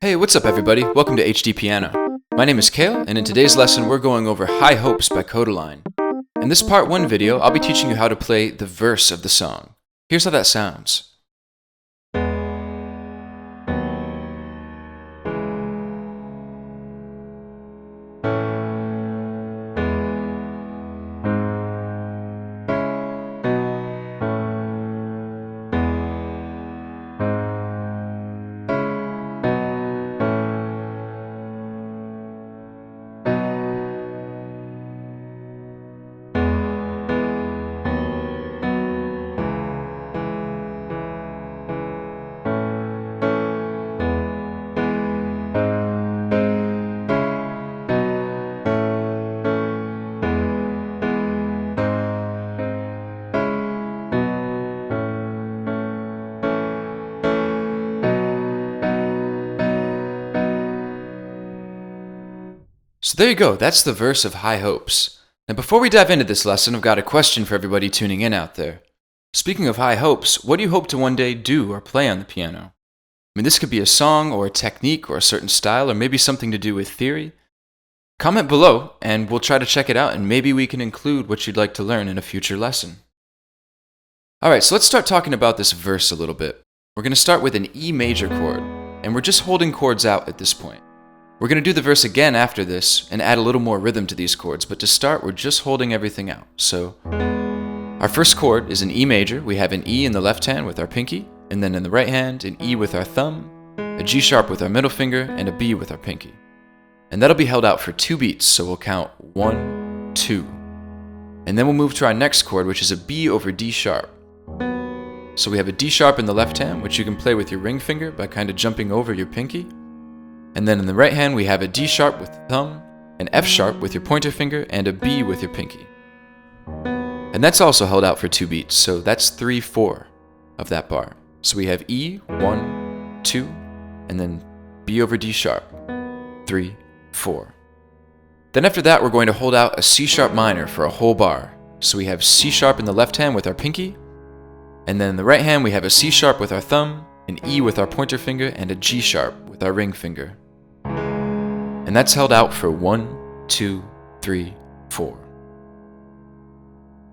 Hey, what's up everybody? Welcome to HDpiano. My name is Kale, and in today's lesson we're going over High Hopes by Kodaline. In this part 1 video, I'll be teaching you how to play the verse of the song. Here's how that sounds. So there you go, that's the verse of High Hopes. Now before we dive into this lesson, I've got a question for everybody tuning in out there. Speaking of high hopes, what do you hope to one day do or play on the piano? I mean, this could be a song or a technique or a certain style or maybe something to do with theory. Comment below and we'll try to check it out and maybe we can include what you'd like to learn in a future lesson. Alright, so let's start talking about this verse a little bit. We're going to start with an E major chord, and we're just holding chords out at this point. We're going to do the verse again after this and add a little more rhythm to these chords, but to start, we're just holding everything out. So, our first chord is an E major. We have an E in the left hand with our pinky, and then in the right hand, an E with our thumb, a G sharp with our middle finger, and a B with our pinky. And that'll be held out for 2 beats, so we'll count 1, 2. And then we'll move to our next chord, which is a B over D sharp. So we have a D sharp in the left hand, which you can play with your ring finger by kind of jumping over your pinky. And then in the right hand, we have a D sharp with the thumb, an F sharp with your pointer finger, and a B with your pinky. And that's also held out for 2 beats, so that's 3/4 of that bar. So we have E, 1, 2, and then B over D sharp, 3, 4. Then after that, we're going to hold out a C sharp minor for a whole bar. So we have C sharp in the left hand with our pinky, and then in the right hand, we have a C sharp with our thumb, an E with our pointer finger, and a G sharp with our ring finger. And that's held out for 1, 2, 3, 4.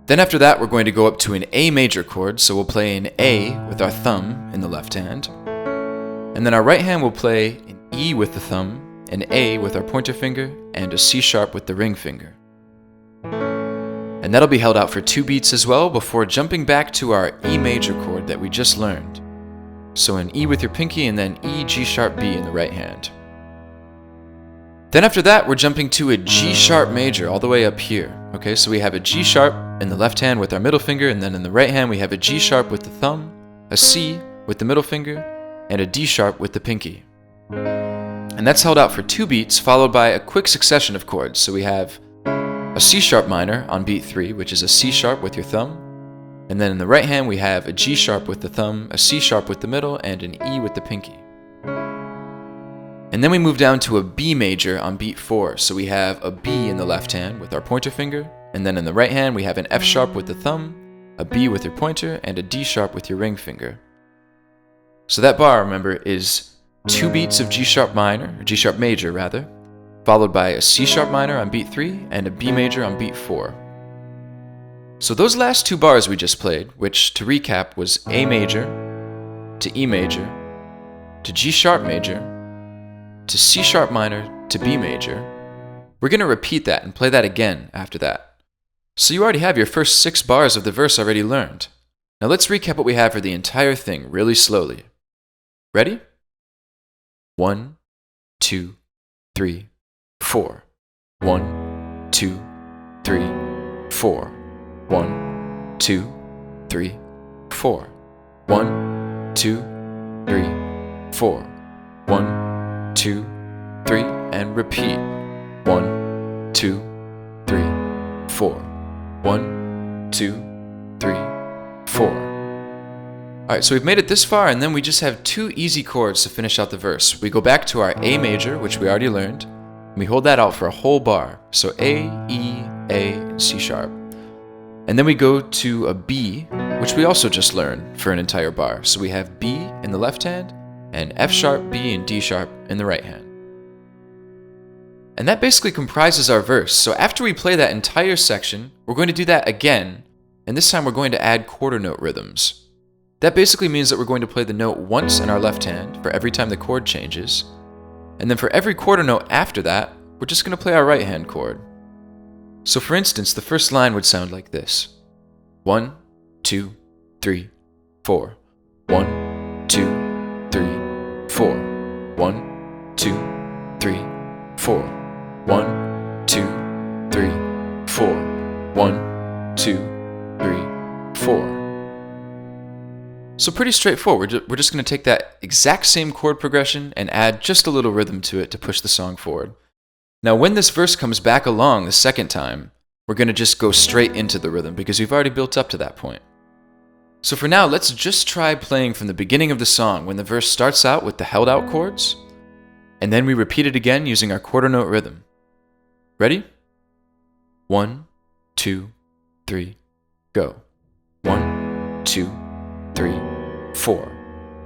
Then after that, we're going to go up to an A major chord, so we'll play an A with our thumb in the left hand. And then our right hand will play an E with the thumb, an A with our pointer finger, and a C sharp with the ring finger. And that'll be held out for 2 beats as well before jumping back to our E major chord that we just learned. So an E with your pinky and then E, G sharp, B in the right hand. Then after that, we're jumping to a G sharp major all the way up here. Okay, so we have a G sharp in the left hand with our middle finger, and then in the right hand we have a G sharp with the thumb, a C with the middle finger, and a D sharp with the pinky. And that's held out for 2 beats, followed by a quick succession of chords. So we have a C sharp minor on beat 3, which is a C sharp with your thumb, and then in the right hand we have a G sharp with the thumb, a C sharp with the middle, and an E with the pinky. And then we move down to a B major on beat 4, so we have a B in the left hand with our pointer finger, and then in the right hand we have an F sharp with the thumb, a B with your pointer, and a D sharp with your ring finger. So that bar, remember, is 2 beats of G sharp minor, or G sharp major rather, followed by a C sharp minor on beat 3 and a B major on beat 4. So those last 2 bars we just played, which to recap was A major, to E major, to G sharp major, to C sharp minor, to B major, we're going to repeat that and play that again after that. So you already have your first 6 bars of the verse already learned. Now let's recap what we have for the entire thing really slowly. Ready? 1, 2, 3, 4. 1, 2, 3, 4. 1, 2, 3, 4. 1, 2, 3, 4. 1, 2, 3, and repeat. 1, 2, 3, 4. 1, 2, 3, 4. Alright, so we've made it this far, and then we just have 2 easy chords to finish out the verse. We go back to our A major, which we already learned, and we hold that out for a whole bar. So A, E, A, and C sharp. And then we go to a B, which we also just learned for an entire bar. So we have B in the left hand, and F sharp, B, and D sharp in the right hand. And that basically comprises our verse. So after we play that entire section, we're going to do that again, and this time we're going to add quarter note rhythms. That basically means that we're going to play the note once in our left hand for every time the chord changes, and then for every quarter note after that, we're just going to play our right hand chord. So for instance, the first line would sound like this. 1, 2, 3, 4. 1, 2, 3, 4. 1, 2, 3, 4. 1, 2, 3, 4. 1, 2, 3, 4. So pretty straightforward. We're just going to take that exact same chord progression and add just a little rhythm to it to push the song forward. Now when this verse comes back along the second time, we're going to just go straight into the rhythm because we've already built up to that point. So for now, let's just try playing from the beginning of the song when the verse starts out with the held out chords, and then we repeat it again using our quarter note rhythm. Ready? 1, 2, 3, go. 1, 2, 3, 4.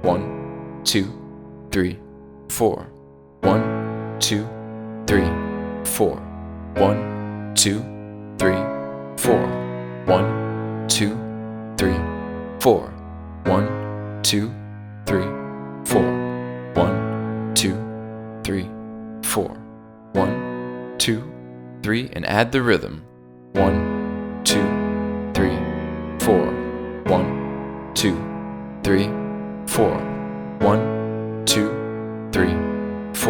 1, 2, 3, 4. 1, 2, 3, 4. 1, 2, 3, 4. 1, 2, 3, 4. 1, 2, 3, 4. 1, 2, 3, 4. 1, 2, 3, and add the rhythm. 1, 2, 3, 4. 1, 2, 3, 4. 1, 2, 3, 4.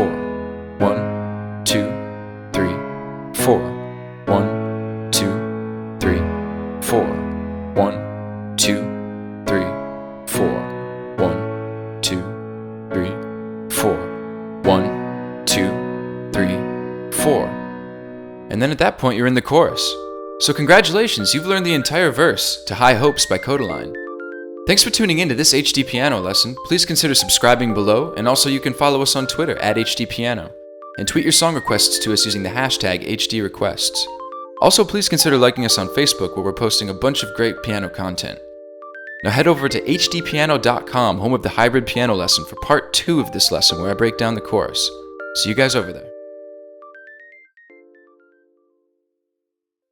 1, 2, 3, 4. 1, 2, 3, 4. 1, 2, 3, 4. 1, 2, 3, 4. 1, 2, 3, 4. And then at that point, you're in the chorus. So congratulations, you've learned the entire verse to High Hopes by Kodaline. Thanks for tuning in to this HDpiano lesson. Please consider subscribing below, and also you can follow us on Twitter at HDpiano, and tweet your song requests to us using the hashtag HDrequests. Also, please consider liking us on Facebook, where we're posting a bunch of great piano content. Now head over to HDpiano.com, home of the hybrid piano lesson, for part 2 of this lesson where I break down the chorus. See you guys over there.